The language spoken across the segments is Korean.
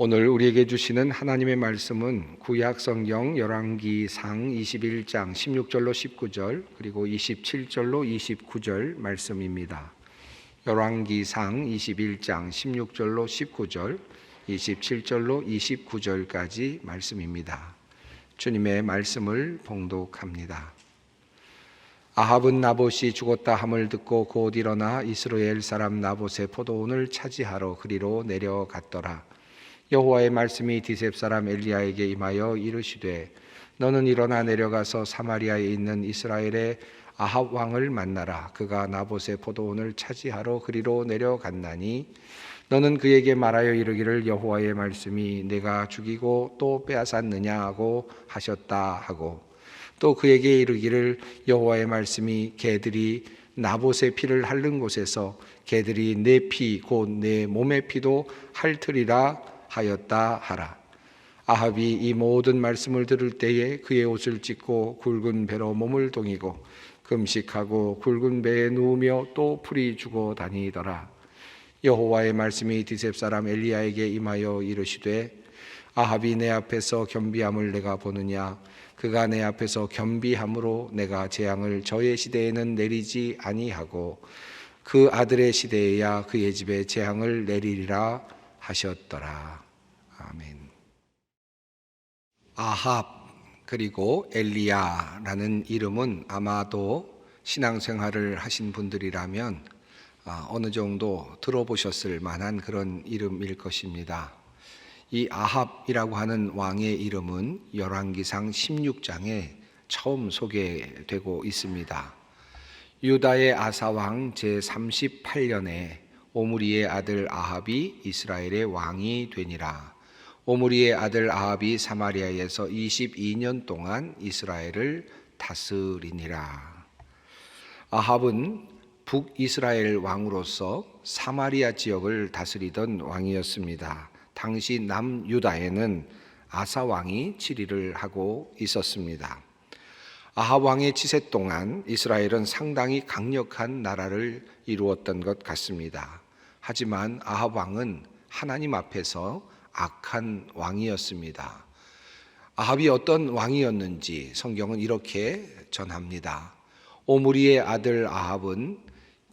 오늘 우리에게 주시는 하나님의 말씀은 구약 성경 열왕기상 21장 16절로 19절 그리고 27절로 29절 말씀입니다. 열왕기상 21장 16절로 19절, 27절로 29절까지 말씀입니다. 주님의 말씀을 봉독합니다. 아합은 나봇이 죽었다 함을 듣고 곧 일어나 이스라엘 사람 나봇의 포도원을 차지하러 그리로 내려갔더라. 여호와의 말씀이 디셉 사람 엘리야에게 임하여 이르시되 너는 일어나 내려가서 사마리아에 있는 이스라엘의 아합 왕을 만나라. 그가 나봇의 포도원을 차지하러 그리로 내려갔나니 너는 그에게 말하여 이르기를 여호와의 말씀이 내가 죽이고 또 빼앗았느냐 하고 하셨다 하고 또 그에게 이르기를 여호와의 말씀이 개들이 나봇의 피를 핥는 곳에서 개들이 내 피 곧 내 몸의 피도 핥으리라 하였다 하라. 아합이 이 모든 말씀을 들을 때에 그의 옷을 찢고 굵은 배로 몸을 동이고 금식하고 굵은 배에 누우며 또 풀이 주고 다니더라. 여호와의 말씀이 디셉 사람 엘리야에게 임하여 이르시되 아합이 내 앞에서 겸비함을 내가 보느냐. 그가 내 앞에서 겸비함으로 내가 재앙을 저의 시대에는 내리지 아니하고 그 아들의 시대에야 그의 집에 재앙을 내리리라 하셨더라. 아멘. 아합 그리고 엘리야라는 이름은 아마도 신앙생활을 하신 분들이라면 어느 정도 들어보셨을 만한 그런 이름일 것입니다. 이 아합이라고 하는 왕의 이름은 열왕기상 16장에 처음 소개되고 있습니다. 유다의 아사왕 제38년에 오므리의 아들 아합이 이스라엘의 왕이 되니라. 오므리의 아들 아합이 사마리아에서 22년 동안 이스라엘을 다스리니라. 아합은 북이스라엘 왕으로서 사마리아 지역을 다스리던 왕이었습니다. 당시 남유다에는 아사 왕이 치리를 하고 있었습니다. 아합 왕의 치세 동안 이스라엘은 상당히 강력한 나라를 이루었던 것 같습니다. 하지만 아합 왕은 하나님 앞에서 악한 왕이었습니다. 아합이 어떤 왕이었는지 성경은 이렇게 전합니다. 오므리의 아들 아합은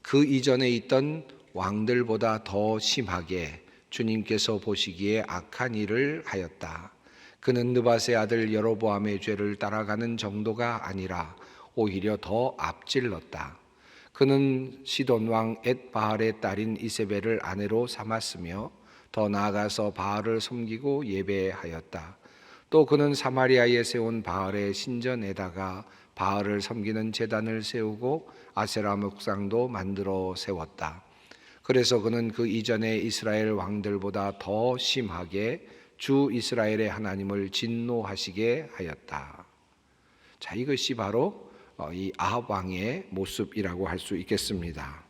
그 이전에 있던 왕들보다 더 심하게 주님께서 보시기에 악한 일을 하였다. 그는 느밧의 아들 여로보암의 죄를 따라가는 정도가 아니라 오히려 더 앞질렀다. 그는 시돈 왕 엣바알의 딸인 이세벨을 아내로 삼았으며 더 나아가서 바알을 섬기고 예배하였다. 또 그는 사마리아에 세운 바알의 신전에다가 바알을 섬기는 제단을 세우고 아세라 목상도 만들어 세웠다. 그래서 그는 그 이전의 이스라엘 왕들보다 더 심하게 주 이스라엘의 하나님을 진노하시게 하였다. 자, 이것이 바로 이 아합 왕의 모습이라고 할 수 있겠습니다.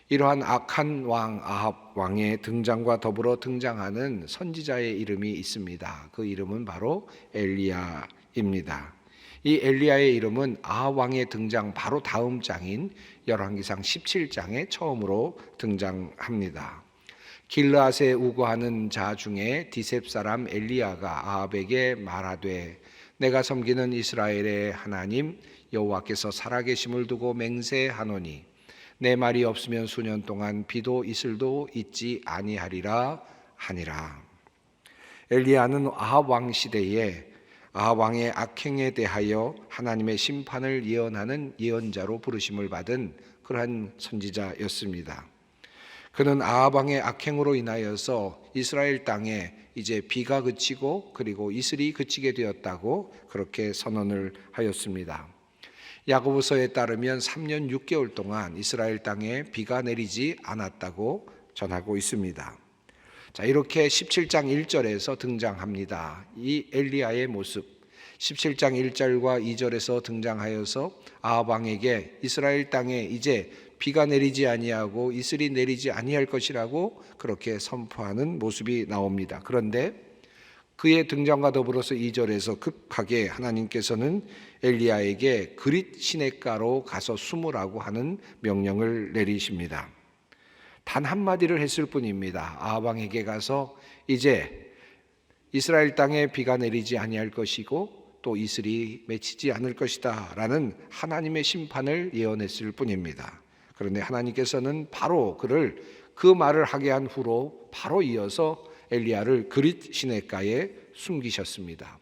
이러한 악한 왕 아합 왕의 등장과 더불어 등장하는 선지자의 이름이 있습니다. 그 이름은 바로 엘리야입니다. 이 엘리야의 이름은 아합 왕의 등장 바로 다음 장인 열왕기상 17장에 처음으로 등장합니다. 길르앗에 우거하는 자 중에 디셉 사람 엘리야가 아합에게 말하되 내가 섬기는 이스라엘의 하나님 여호와께서 살아계심을 두고 맹세하노니 내 말이 없으면 수년 동안 비도 이슬도 있지 아니하리라 하니라. 엘리야는 아합 왕 시대에 아합 왕의 악행에 대하여 하나님의 심판을 예언하는 예언자로 부르심을 받은 그러한 선지자였습니다. 그는 아합 왕의 악행으로 인하여서 이스라엘 땅에 이제 비가 그치고 그리고 이슬이 그치게 되었다고 그렇게 선언을 하였습니다. 야고보서에 따르면 3년 6개월 동안 이스라엘 땅에 비가 내리지 않았다고 전하고 있습니다. 자, 이렇게 17장 1절에서 등장합니다. 이 엘리야의 모습 17장 1절과 2절에서 등장하여서 아합 왕에게 이스라엘 땅에 이제 비가 내리지 아니하고 이슬이 내리지 아니할 것이라고 그렇게 선포하는 모습이 나옵니다. 그런데 그의 등장과 더불어서 2절에서 급하게 하나님께서는 엘리야에게 그릿 시냇가로 가서 숨으라고 하는 명령을 내리십니다. 단 한마디를 했을 뿐입니다. 아합 왕에게 가서 이제 이스라엘 땅에 비가 내리지 아니할 것이고 또 이슬이 맺히지 않을 것이다 라는 하나님의 심판을 예언했을 뿐입니다. 그런데 하나님께서는 바로 그를 그 말을 하게 한 후로 바로 이어서 엘리야를 그릿 시내가에 숨기셨습니다.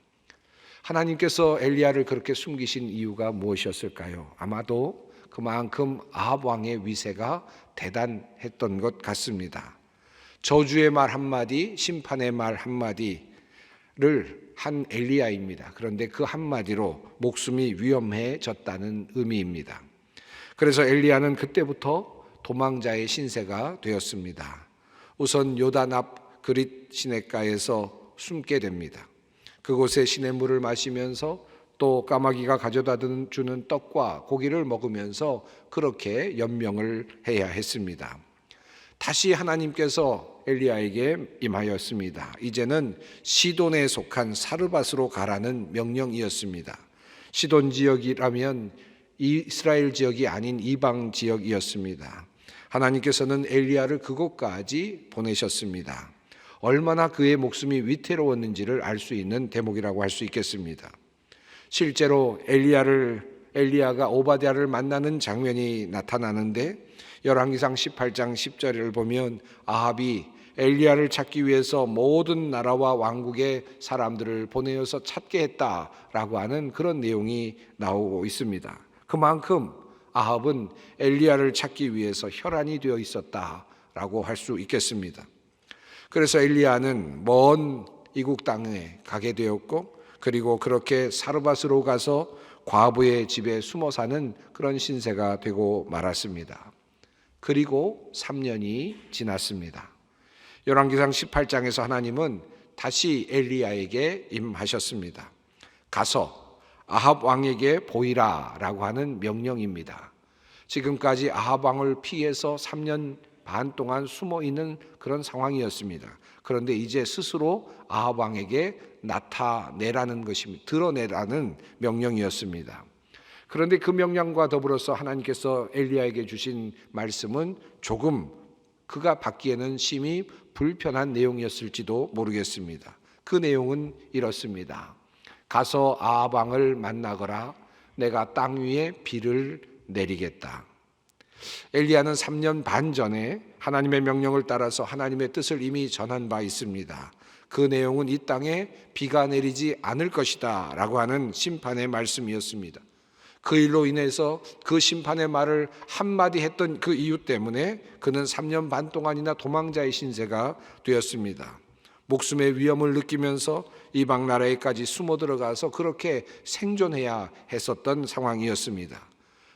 하나님께서 엘리야를 그렇게 숨기신 이유가 무엇이었을까요? 아마도 그만큼 아합 왕의 위세가 대단했던 것 같습니다. 저주의 말 한마디, 심판의 말 한마디를 한 엘리야입니다. 그런데 그 한마디로 목숨이 위험해졌다는 의미입니다. 그래서 엘리야는 그때부터 도망자의 신세가 되었습니다. 우선 요단 앞 그릿 시냇가에서 숨게 됩니다. 그곳에 시냇물을 마시면서 또 까마귀가 가져다 주는 떡과 고기를 먹으면서 그렇게 연명을 해야 했습니다. 다시 하나님께서 엘리야에게 임하였습니다. 이제는 시돈에 속한 사르밧으로 가라는 명령이었습니다. 시돈 지역이라면 이스라엘 지역이 아닌 이방 지역이었습니다. 하나님께서는 엘리야를 그곳까지 보내셨습니다. 얼마나 그의 목숨이 위태로웠는지를 알 수 있는 대목이라고 할 수 있겠습니다. 실제로 엘리야가 오바댜를 만나는 장면이 나타나는데 열왕기상 18장 10절을 보면 아합이 엘리야를 찾기 위해서 모든 나라와 왕국의 사람들을 보내어서 찾게 했다라고 하는 그런 내용이 나오고 있습니다. 그만큼 아합은 엘리야를 찾기 위해서 혈안이 되어 있었다라고 할 수 있겠습니다. 그래서 엘리야는 먼 이국 땅에 가게 되었고 그리고 그렇게 사르밧으로 가서 과부의 집에 숨어 사는 그런 신세가 되고 말았습니다. 그리고 3년이 지났습니다. 열왕기상 18장에서 하나님은 다시 엘리야에게 임하셨습니다. 가서 아합 왕에게 보이라 라고 하는 명령입니다. 지금까지 아합 왕을 피해서 3년 반 동안 숨어 있는 그런 상황이었습니다. 그런데 이제 스스로 아합 왕에게 나타내라는 것입니다. 드러내라는 명령이었습니다. 그런데 그 명령과 더불어서 하나님께서 엘리야에게 주신 말씀은 조금 그가 받기에는 심히 불편한 내용이었을지도 모르겠습니다. 그 내용은 이렇습니다. 가서 아합 왕을 만나거라. 내가 땅 위에 비를 내리겠다. 엘리야는 3년 반 전에 하나님의 명령을 따라서 하나님의 뜻을 이미 전한 바 있습니다. 그 내용은 이 땅에 비가 내리지 않을 것이다 라고 하는 심판의 말씀이었습니다. 그 일로 인해서 그 심판의 말을 한마디 했던 그 이유 때문에 그는 3년 반 동안이나 도망자의 신세가 되었습니다. 목숨의 위험을 느끼면서 이방 나라에까지 숨어 들어가서 그렇게 생존해야 했었던 상황이었습니다.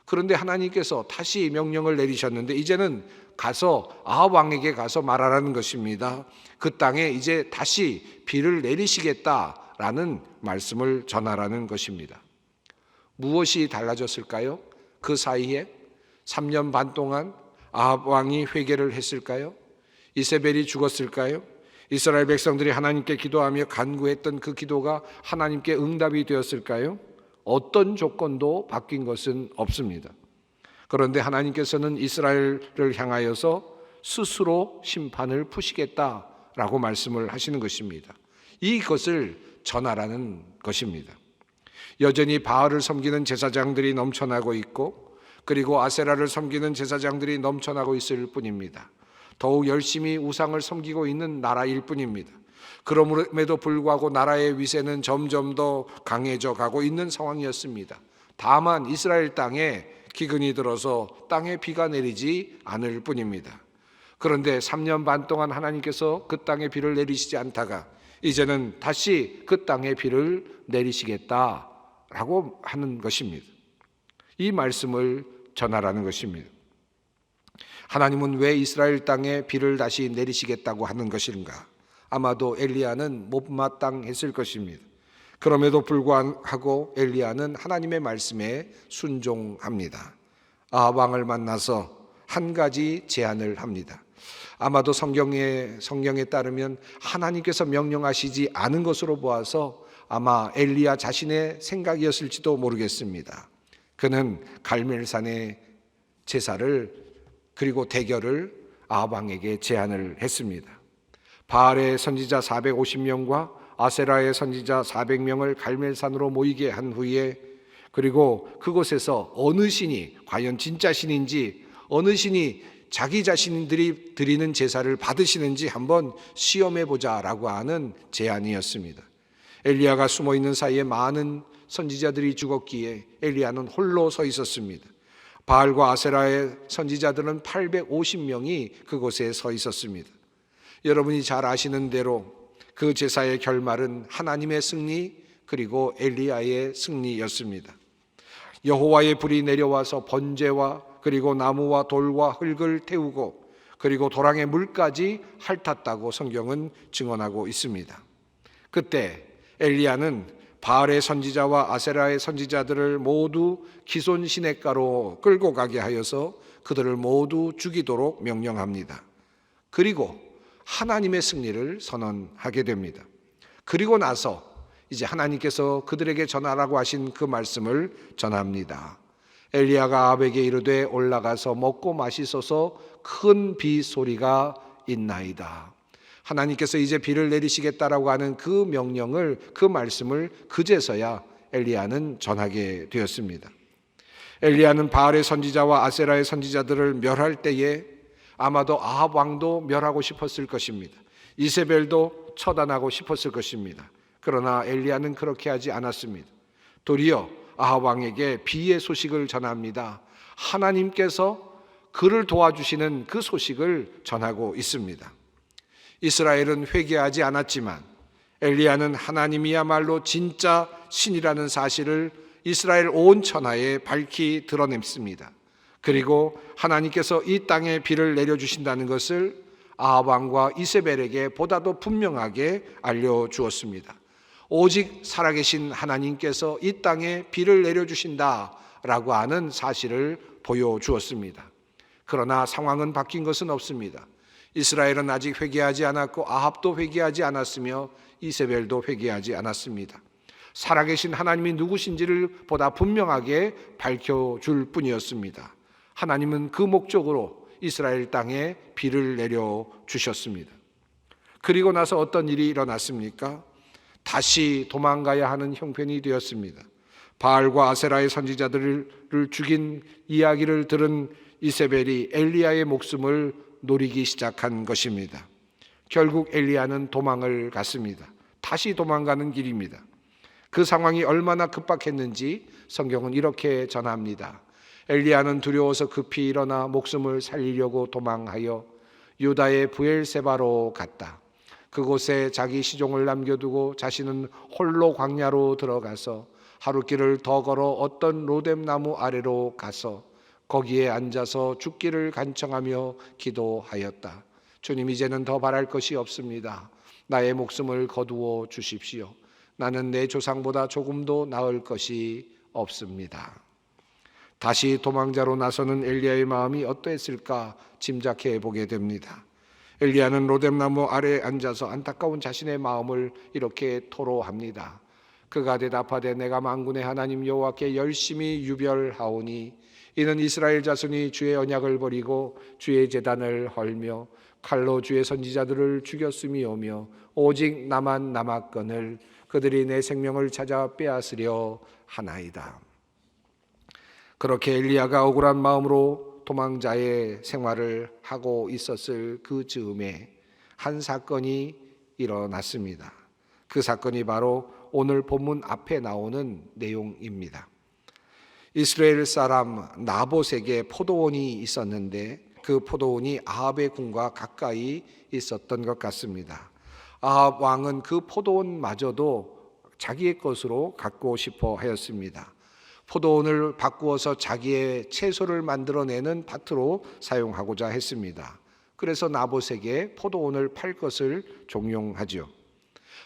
그런데 하나님께서 다시 명령을 내리셨는데 이제는 가서 아합 왕에게 가서 말하라는 것입니다. 그 땅에 이제 다시 비를 내리시겠다라는 말씀을 전하라는 것입니다. 무엇이 달라졌을까요? 그 사이에 3년 반 동안 아합 왕이 회개를 했을까요? 이세벨이 죽었을까요? 이스라엘 백성들이 하나님께 기도하며 간구했던 그 기도가 하나님께 응답이 되었을까요? 어떤 조건도 바뀐 것은 없습니다. 그런데 하나님께서는 이스라엘을 향하여서 스스로 심판을 푸시겠다라고 말씀을 하시는 것입니다. 이것을 전하라는 것입니다. 여전히 바알을 섬기는 제사장들이 넘쳐나고 있고 그리고 아세라를 섬기는 제사장들이 넘쳐나고 있을 뿐입니다. 더욱 열심히 우상을 섬기고 있는 나라일 뿐입니다. 그럼에도 불구하고 나라의 위세는 점점 더 강해져 가고 있는 상황이었습니다. 다만 이스라엘 땅에 기근이 들어서 땅에 비가 내리지 않을 뿐입니다. 그런데 3년 반 동안 하나님께서 그 땅에 비를 내리시지 않다가 이제는 다시 그 땅에 비를 내리시겠다라고 하는 것입니다. 이 말씀을 전하라는 것입니다. 하나님은 왜 이스라엘 땅에 비를 다시 내리시겠다고 하는 것인가? 아마도 엘리야는 못마땅했을 것입니다. 그럼에도 불구하고 엘리야는 하나님의 말씀에 순종합니다. 아합 왕을 만나서 한 가지 제안을 합니다. 아마도 성경에 따르면 하나님께서 명령하시지 않은 것으로 보아서 아마 엘리야 자신의 생각이었을지도 모르겠습니다. 그는 갈멜산의 제사를 그리고 대결을 아합 왕에게 제안을 했습니다. 바알의 선지자 450명과 아세라의 선지자 400명을 갈멜산으로 모이게 한 후에, 그리고 그곳에서 어느 신이 과연 진짜 신인지, 어느 신이 자기 자신들이 드리는 제사를 받으시는지 한번 시험해 보자라고 하는 제안이었습니다. 엘리야가 숨어 있는 사이에 많은 선지자들이 죽었기에 엘리야는 홀로 서 있었습니다. 바알과 아세라의 선지자들은 850명이 그곳에 서 있었습니다. 여러분이 잘 아시는 대로 그 제사의 결말은 하나님의 승리, 그리고 엘리야의 승리였습니다. 여호와의 불이 내려와서 번제와 그리고 나무와 돌과 흙을 태우고 그리고 도랑의 물까지 핥았다고 성경은 증언하고 있습니다. 그때 엘리야는 바알의 선지자와 아세라의 선지자들을 모두 기손 시냇가로 끌고 가게 하여서 그들을 모두 죽이도록 명령합니다. 그리고 하나님의 승리를 선언하게 됩니다. 그리고 나서 이제 하나님께서 그들에게 전하라고 하신 그 말씀을 전합니다. 엘리야가 아합에게 이르되 올라가서 먹고 마시소서, 큰 비 소리가 있나이다. 하나님께서 이제 비를 내리시겠다라고 하는 그 명령을, 그 말씀을 그제서야 엘리야는 전하게 되었습니다. 엘리야는 바알의 선지자와 아세라의 선지자들을 멸할 때에 아마도 아합 왕도 멸하고 싶었을 것입니다. 이세벨도 처단하고 싶었을 것입니다. 그러나 엘리야는 그렇게 하지 않았습니다. 도리어 아합 왕에게 비의 소식을 전합니다. 하나님께서 그를 도와주시는 그 소식을 전하고 있습니다. 이스라엘은 회개하지 않았지만 엘리야는 하나님이야말로 진짜 신이라는 사실을 이스라엘 온 천하에 밝히 드러냈습니다. 그리고 하나님께서 이 땅에 비를 내려주신다는 것을 아합 왕과 이세벨에게 보다도 분명하게 알려주었습니다. 오직 살아계신 하나님께서 이 땅에 비를 내려주신다라고 하는 사실을 보여주었습니다. 그러나 상황은 바뀐 것은 없습니다. 이스라엘은 아직 회개하지 않았고 아합도 회개하지 않았으며 이세벨도 회개하지 않았습니다. 살아계신 하나님이 누구신지를 보다 분명하게 밝혀줄 뿐이었습니다. 하나님은 그 목적으로 이스라엘 땅에 비를 내려주셨습니다. 그리고 나서 어떤 일이 일어났습니까? 다시 도망가야 하는 형편이 되었습니다. 바알과 아세라의 선지자들을 죽인 이야기를 들은 이세벨이 엘리야의 목숨을 노리기 시작한 것입니다. 결국 엘리야는 도망을 갔습니다. 다시 도망가는 길입니다. 그 상황이 얼마나 급박했는지 성경은 이렇게 전합니다. 엘리야는 두려워서 급히 일어나 목숨을 살리려고 도망하여 유다의 브엘세바로 갔다. 그곳에 자기 시종을 남겨두고 자신은 홀로 광야로 들어가서 하루길을 더 걸어 어떤 로뎀나무 아래로 가서 거기에 앉아서 죽기를 간청하며 기도하였다. 주님, 이제는 더 바랄 것이 없습니다. 나의 목숨을 거두어 주십시오. 나는 내 조상보다 조금도 나을 것이 없습니다. 다시 도망자로 나서는 엘리야의 마음이 어떠했을까 짐작해 보게 됩니다. 엘리야는 로뎀나무 아래에 앉아서 안타까운 자신의 마음을 이렇게 토로합니다. 그가 대답하되 내가 만군의 하나님 여호와께 열심히 유별하오니 이는 이스라엘 자손이 주의 언약을 버리고 주의 제단을 헐며 칼로 주의 선지자들을 죽였음이오며 오직 나만 남았거늘 그들이 내 생명을 찾아 빼앗으려 하나이다. 그렇게 엘리야가 억울한 마음으로 도망자의 생활을 하고 있었을 그 즈음에 한 사건이 일어났습니다. 그 사건이 바로 오늘 본문 앞에 나오는 내용입니다. 이스라엘 사람 나봇에게 포도원이 있었는데 그 포도원이 아합의 궁과 가까이 있었던 것 같습니다. 아합 왕은 그 포도원마저도 자기의 것으로 갖고 싶어 하였습니다. 포도원을 바꾸어서 자기의 채소를 만들어내는 밭으로 사용하고자 했습니다. 그래서 나봇에게 포도원을 팔 것을 종용하죠.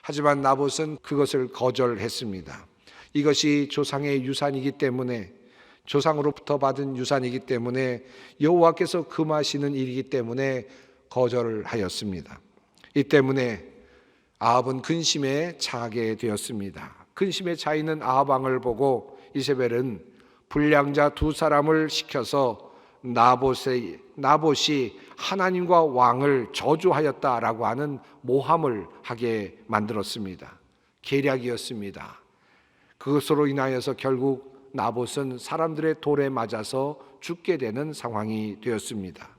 하지만 나봇은 그것을 거절했습니다. 이것이 조상의 유산이기 때문에, 조상으로부터 받은 유산이기 때문에, 여호와께서 금하시는 일이기 때문에 거절을 하였습니다. 이 때문에 아합은 근심에 처하게 되었습니다. 근심에 차 있는 아합 왕을 보고 이세벨은 불량자 두 사람을 시켜서 나봇이 하나님과 왕을 저주하였다라고 하는 모함을 하게 만들었습니다. 계략이었습니다. 그것으로 인하여서 결국 나봇은 사람들의 돌에 맞아서 죽게 되는 상황이 되었습니다.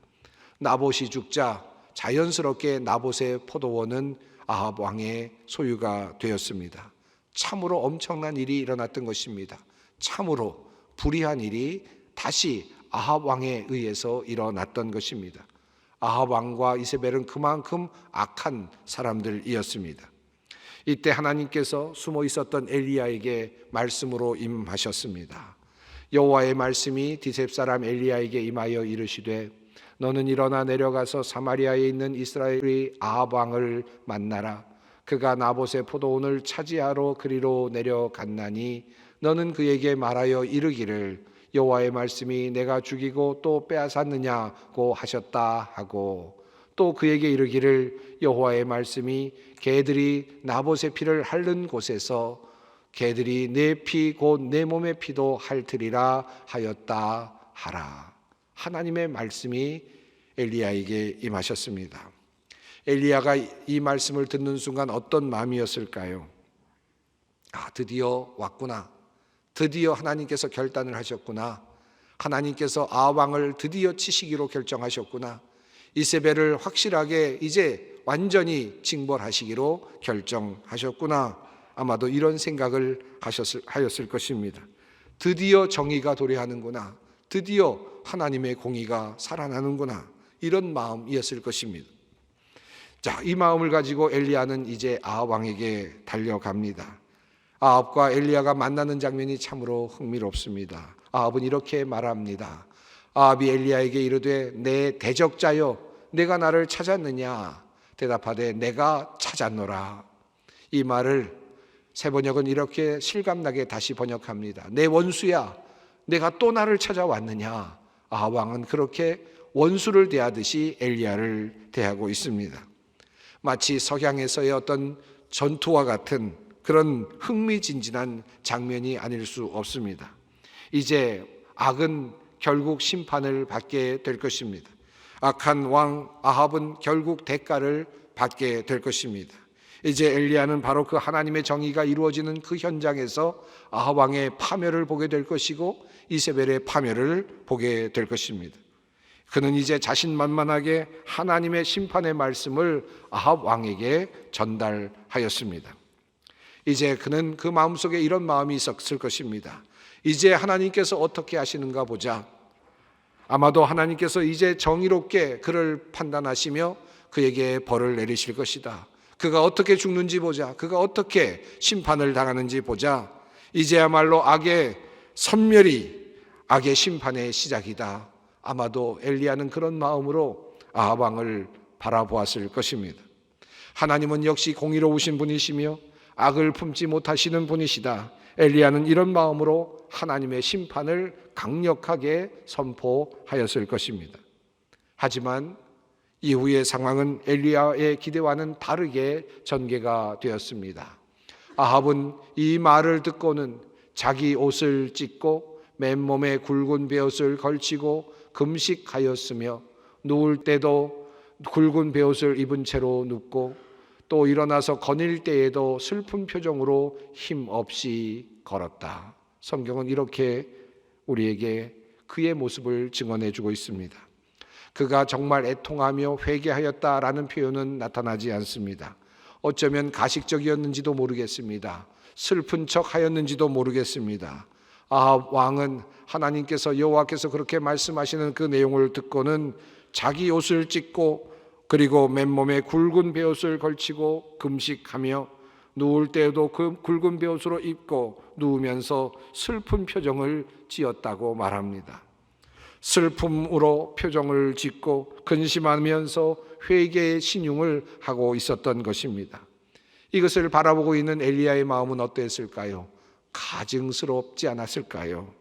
나봇이 죽자 자연스럽게 나봇의 포도원은 아합 왕의 소유가 되었습니다. 참으로 엄청난 일이 일어났던 것입니다. 참으로 불의한 일이 다시 아합 왕에 의해서 일어났던 것입니다. 아합 왕과 이세벨은 그만큼 악한 사람들이었습니다. 이때 하나님께서 숨어 있었던 엘리야에게 말씀으로 임하셨습니다. 여호와의 말씀이 디셉 사람 엘리야에게 임하여 이르시되 너는 일어나 내려가서 사마리아에 있는 이스라엘의 아합 왕을 만나라. 그가 나봇의 포도원을 차지하러 그리로 내려갔나니 너는 그에게 말하여 이르기를 여호와의 말씀이 내가 죽이고 또 빼앗았느냐고 하셨다 하고 또 그에게 이르기를 여호와의 말씀이 개들이 나봇의 피를 핥는 곳에서 개들이 내 피 곧 내 몸의 피도 핥으리라 하였다 하라. 하나님의 말씀이 엘리야에게 임하셨습니다. 엘리야가 이 말씀을 듣는 순간 어떤 마음이었을까요? 드디어 왔구나. 드디어 하나님께서 결단을 하셨구나. 하나님께서 아합 왕을 드디어 치시기로 결정하셨구나. 이세벨을 확실하게 이제 완전히 징벌하시기로 결정하셨구나. 아마도 이런 생각을 하였을 것입니다. 드디어 정의가 도래하는구나. 드디어 하나님의 공의가 살아나는구나. 이런 마음이었을 것입니다. 자, 이 마음을 가지고 엘리야는 이제 아합 왕에게 달려갑니다. 아합과 엘리야가 만나는 장면이 참으로 흥미롭습니다. 아합은 이렇게 말합니다. 아합이 엘리야에게 이르되 내 대적자여 내가 나를 찾았느냐? 대답하되 내가 찾았노라. 이 말을 세번역은 이렇게 실감나게 다시 번역합니다. 내 원수야 내가 또 나를 찾아왔느냐? 아합 왕은 그렇게 원수를 대하듯이 엘리야를 대하고 있습니다. 마치 석양에서의 어떤 전투와 같은 그런 흥미진진한 장면이 아닐 수 없습니다. 이제 악은 결국 심판을 받게 될 것입니다. 악한 왕 아합은 결국 대가를 받게 될 것입니다. 이제 엘리야는 바로 그 하나님의 정의가 이루어지는 그 현장에서 아합 왕의 파멸을 보게 될 것이고 이세벨의 파멸을 보게 될 것입니다. 그는 이제 자신만만하게 하나님의 심판의 말씀을 아합 왕에게 전달하였습니다. 이제 그는 그 마음속에 이런 마음이 있었을 것입니다. 이제 하나님께서 어떻게 하시는가 보자. 아마도 하나님께서 이제 정의롭게 그를 판단하시며 그에게 벌을 내리실 것이다. 그가 어떻게 죽는지 보자. 그가 어떻게 심판을 당하는지 보자. 이제야말로 악의 선멸이 악의 심판의 시작이다. 아마도 엘리야는 그런 마음으로 아합 왕을 바라보았을 것입니다. 하나님은 역시 공의로우신 분이시며 악을 품지 못하시는 분이시다. 엘리야는 이런 마음으로 하나님의 심판을 강력하게 선포하였을 것입니다. 하지만 이후의 상황은 엘리야의 기대와는 다르게 전개가 되었습니다. 아합은 이 말을 듣고는 자기 옷을 찢고 맨몸에 굵은 베옷을 걸치고 금식하였으며 누울 때도 굵은 베옷을 입은 채로 눕고 또 일어나서 거닐 때에도 슬픈 표정으로 힘없이 걸었다. 성경은 이렇게 우리에게 그의 모습을 증언해 주고 있습니다. 그가 정말 애통하며 회개하였다라는 표현은 나타나지 않습니다. 어쩌면 가식적이었는지도 모르겠습니다. 슬픈 척 하였는지도 모르겠습니다. 아합 왕은 하나님께서 여호와께서 그렇게 말씀하시는 그 내용을 듣고는 자기 옷을 찢고 그리고 맨몸에 굵은 베옷을 걸치고 금식하며 누울 때에도 그 굵은 베옷으로 입고 누우면서 슬픈 표정을 지었다고 말합니다. 슬픔으로 표정을 짓고 근심하면서 회개의 신용을 하고 있었던 것입니다. 이것을 바라보고 있는 엘리야의 마음은 어땠을까요? 가증스럽지 않았을까요?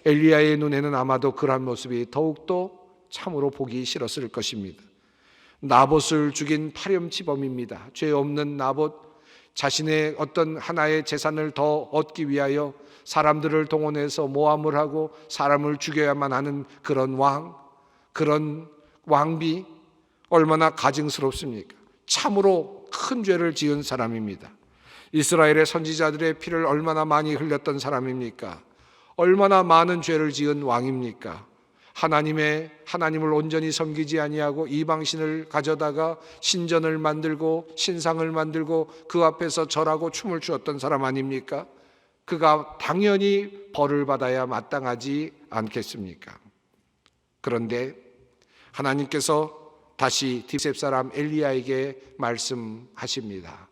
엘리야의 눈에는 아마도 그러한 모습이 더욱더 참으로 보기 싫었을 것입니다. 나봇을 죽인 파렴치범입니다. 죄 없는 나봇, 자신의 어떤 하나의 재산을 더 얻기 위하여 사람들을 동원해서 모함을 하고 사람을 죽여야만 하는 그런 왕, 그런 왕비, 얼마나 가증스럽습니까? 참으로 큰 죄를 지은 사람입니다. 이스라엘의 선지자들의 피를 얼마나 많이 흘렸던 사람입니까? 얼마나 많은 죄를 지은 왕입니까? 하나님을 온전히 섬기지 아니하고 이방신을 가져다가 신전을 만들고 신상을 만들고 그 앞에서 절하고 춤을 추었던 사람 아닙니까? 그가 당연히 벌을 받아야 마땅하지 않겠습니까? 그런데 하나님께서 다시 딥셉 사람 엘리야에게 말씀하십니다.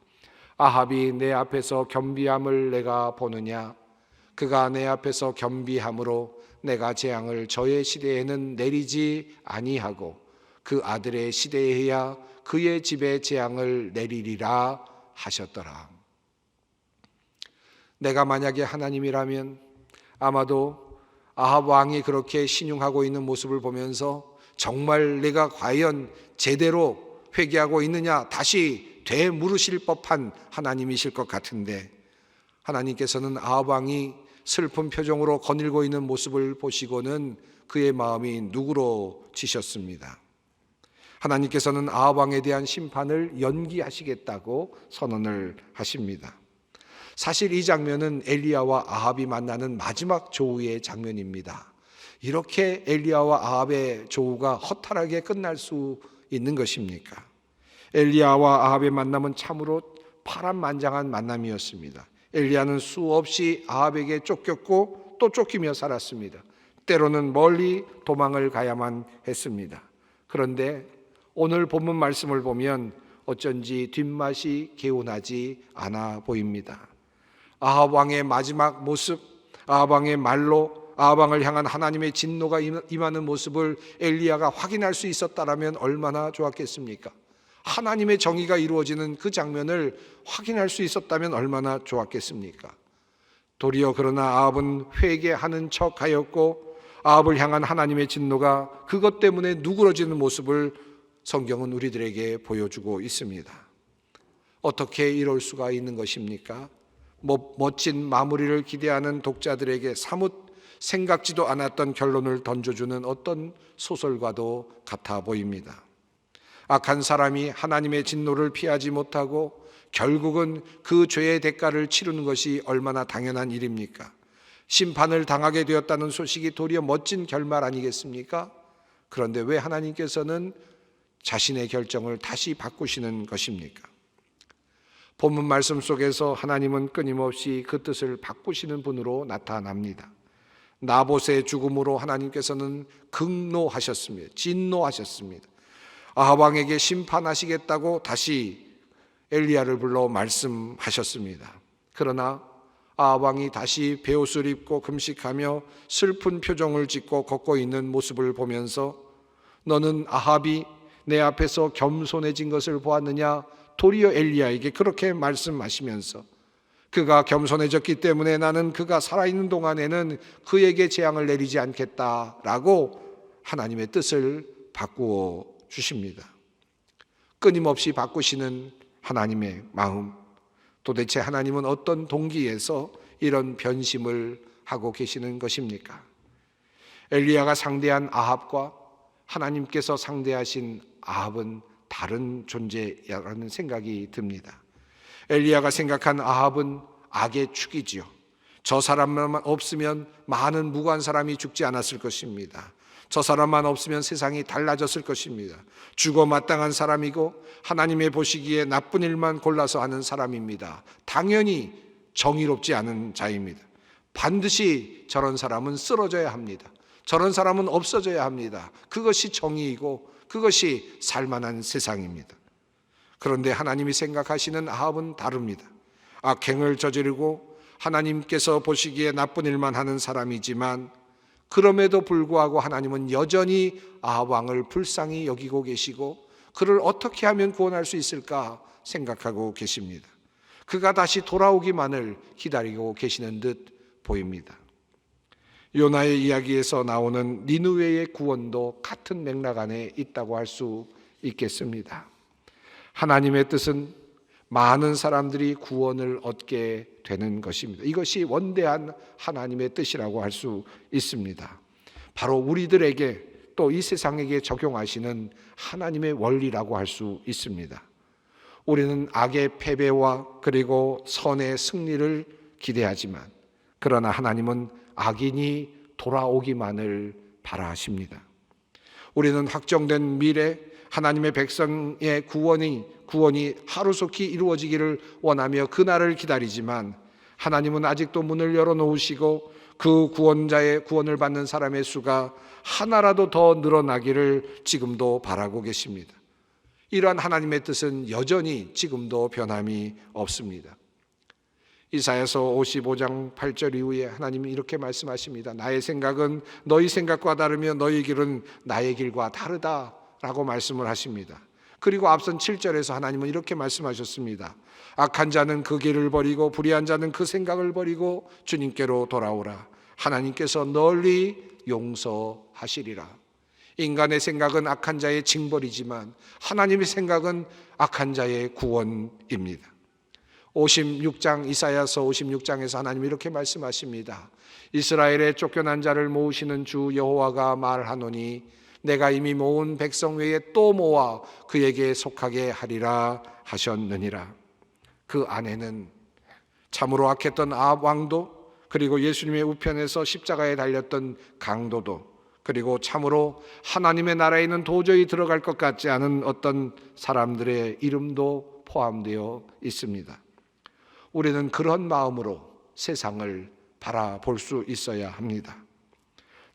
아합이 내 앞에서 겸비함을 내가 보느냐? 그가 내 앞에서 겸비함으로 내가 재앙을 저의 시대에는 내리지 아니하고 그 아들의 시대에야 그의 집에 재앙을 내리리라 하셨더라. 내가 만약에 하나님이라면 아마도 아합 왕이 그렇게 신용하고 있는 모습을 보면서 정말 내가 과연 제대로 회개하고 있느냐 다시 되물으실 법한 하나님이실 것 같은데, 하나님께서는 아합 왕이 슬픈 표정으로 거닐고 있는 모습을 보시고는 그의 마음이 누그러지셨습니다. 하나님께서는 아합 왕에 대한 심판을 연기하시겠다고 선언을 하십니다. 사실 이 장면은 엘리야와 아합이 만나는 마지막 조우의 장면입니다. 이렇게 엘리야와 아합의 조우가 허탈하게 끝날 수 있는 것입니까? 엘리야와 아합의 만남은 참으로 파란만장한 만남이었습니다. 엘리야는 수없이 아합에게 쫓겼고 또 쫓기며 살았습니다. 때로는 멀리 도망을 가야만 했습니다. 그런데 오늘 본문 말씀을 보면 어쩐지 뒷맛이 개운하지 않아 보입니다. 아합 왕의 마지막 모습, 아합 왕의 말로 아합 왕을 향한 하나님의 진노가 임하는 모습을 엘리야가 확인할 수 있었다라면 얼마나 좋았겠습니까? 하나님의 정의가 이루어지는 그 장면을 확인할 수 있었다면 얼마나 좋았겠습니까? 도리어 그러나 아합은 회개하는 척하였고 아합을 향한 하나님의 진노가 그것 때문에 누그러지는 모습을 성경은 우리들에게 보여주고 있습니다. 어떻게 이럴 수가 있는 것입니까? 멋진 마무리를 기대하는 독자들에게 사뭇 생각지도 않았던 결론을 던져주는 어떤 소설과도 같아 보입니다. 악한 사람이 하나님의 진노를 피하지 못하고 결국은 그 죄의 대가를 치르는 것이 얼마나 당연한 일입니까? 심판을 당하게 되었다는 소식이 도리어 멋진 결말 아니겠습니까? 그런데 왜 하나님께서는 자신의 결정을 다시 바꾸시는 것입니까? 본문 말씀 속에서 하나님은 끊임없이 그 뜻을 바꾸시는 분으로 나타납니다. 나봇의 죽음으로 하나님께서는 극노하셨습니다. 진노하셨습니다. 아합 왕에게 심판하시겠다고 다시 엘리야를 불러 말씀하셨습니다. 그러나 아합 왕이 다시 베옷을 입고 금식하며 슬픈 표정을 짓고 걷고 있는 모습을 보면서 너는 아합이 내 앞에서 겸손해진 것을 보았느냐? 도리어 엘리야에게 그렇게 말씀하시면서 그가 겸손해졌기 때문에 나는 그가 살아있는 동안에는 그에게 재앙을 내리지 않겠다라고 하나님의 뜻을 바꾸어 주십니다. 끊임없이 바꾸시는 하나님의 마음, 도대체 하나님은 어떤 동기에서 이런 변심을 하고 계시는 것입니까? 엘리야가 상대한 아합과 하나님께서 상대하신 아합은 다른 존재라는 생각이 듭니다. 엘리야가 생각한 아합은 악의 축이지요. 저 사람만 없으면 많은 무고한 사람이 죽지 않았을 것입니다. 저 사람만 없으면 세상이 달라졌을 것입니다. 죽어 마땅한 사람이고 하나님의 보시기에 나쁜 일만 골라서 하는 사람입니다. 당연히 정의롭지 않은 자입니다. 반드시 저런 사람은 쓰러져야 합니다. 저런 사람은 없어져야 합니다. 그것이 정의이고 그것이 살만한 세상입니다. 그런데 하나님이 생각하시는 아합은 다릅니다. 악행을 저지르고 하나님께서 보시기에 나쁜 일만 하는 사람이지만 그럼에도 불구하고 하나님은 여전히 아합 왕을 불쌍히 여기고 계시고 그를 어떻게 하면 구원할 수 있을까 생각하고 계십니다. 그가 다시 돌아오기만을 기다리고 계시는 듯 보입니다. 요나의 이야기에서 나오는 니느웨의 구원도 같은 맥락 안에 있다고 할 수 있겠습니다. 하나님의 뜻은 많은 사람들이 구원을 얻게 되는 것입니다. 이것이 원대한 하나님의 뜻이라고 할 수 있습니다. 바로 우리들에게 또 이 세상에게 적용하시는 하나님의 원리라고 할 수 있습니다. 우리는 악의 패배와 그리고 선의 승리를 기대하지만, 그러나 하나님은 악인이 돌아오기만을 바라십니다. 우리는 확정된 미래, 하나님의 백성의 구원이 하루속히 이루어지기를 원하며 그날을 기다리지만, 하나님은 아직도 문을 열어놓으시고 그 구원자의 구원을 받는 사람의 수가 하나라도 더 늘어나기를 지금도 바라고 계십니다. 이러한 하나님의 뜻은 여전히 지금도 변함이 없습니다. 이사야서 55장 8절 이후에 하나님이 이렇게 말씀하십니다. 나의 생각은 너희 생각과 다르며 너희 길은 나의 길과 다르다라고 말씀을 하십니다. 그리고 앞선 7절에서 하나님은 이렇게 말씀하셨습니다. 악한 자는 그 길을 버리고 불의한 자는 그 생각을 버리고 주님께로 돌아오라. 하나님께서 널리 용서하시리라. 인간의 생각은 악한 자의 징벌이지만 하나님의 생각은 악한 자의 구원입니다. 56장 이사야서 56장에서 하나님이 이렇게 말씀하십니다. 이스라엘의 쫓겨난 자를 모으시는 주 여호와가 말하노니 내가 이미 모은 백성 외에 또 모아 그에게 속하게 하리라 하셨느니라. 그 안에는 참으로 악했던 아합 왕도, 그리고 예수님의 우편에서 십자가에 달렸던 강도도, 그리고 참으로 하나님의 나라에는 도저히 들어갈 것 같지 않은 어떤 사람들의 이름도 포함되어 있습니다. 우리는 그런 마음으로 세상을 바라볼 수 있어야 합니다.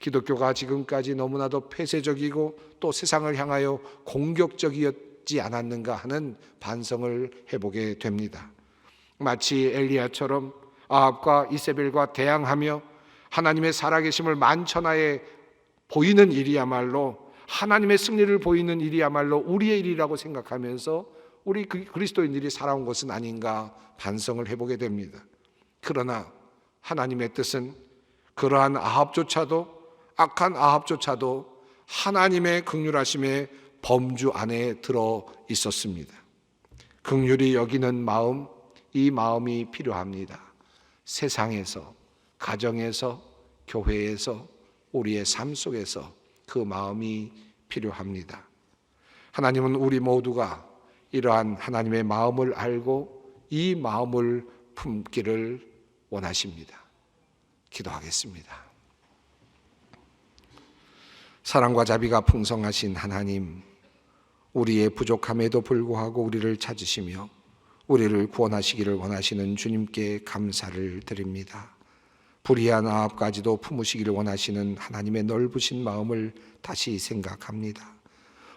기독교가 지금까지 너무나도 폐쇄적이고 또 세상을 향하여 공격적이었지 않았는가 하는 반성을 해보게 됩니다. 마치 엘리야처럼 아합과 이세벨과 대항하며 하나님의 살아계심을 만천하에 보이는 일이야말로, 하나님의 승리를 보이는 일이야말로 우리의 일이라고 생각하면서 우리 그리스도인들이 살아온 것은 아닌가 반성을 해보게 됩니다. 그러나 하나님의 뜻은 그러한 아합조차도, 악한 아합조차도 하나님의 긍휼하심의 범주 안에 들어 있었습니다. 긍휼히 여기는 마음, 이 마음이 필요합니다. 세상에서, 가정에서, 교회에서, 우리의 삶 속에서 그 마음이 필요합니다. 하나님은 우리 모두가 이러한 하나님의 마음을 알고 이 마음을 품기를 원하십니다. 기도하겠습니다. 사랑과 자비가 풍성하신 하나님, 우리의 부족함에도 불구하고 우리를 찾으시며 우리를 구원하시기를 원하시는 주님께 감사를 드립니다. 불의한 아합까지도 품으시기를 원하시는 하나님의 넓으신 마음을 다시 생각합니다.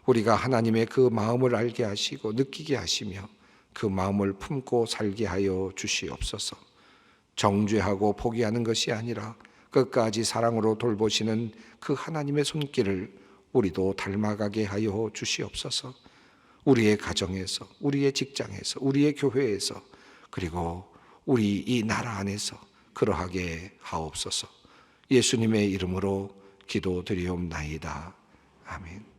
우리가 하나님의 그 마음을 알게 하시고 느끼게 하시며 그 마음을 품고 살게 하여 주시옵소서. 정죄하고 포기하는 것이 아니라 끝까지 사랑으로 돌보시는 그 하나님의 손길을 우리도 닮아가게 하여 주시옵소서. 우리의 가정에서, 우리의 직장에서, 우리의 교회에서, 그리고 우리 이 나라 안에서 그러하게 하옵소서. 예수님의 이름으로 기도드리옵나이다. 아멘.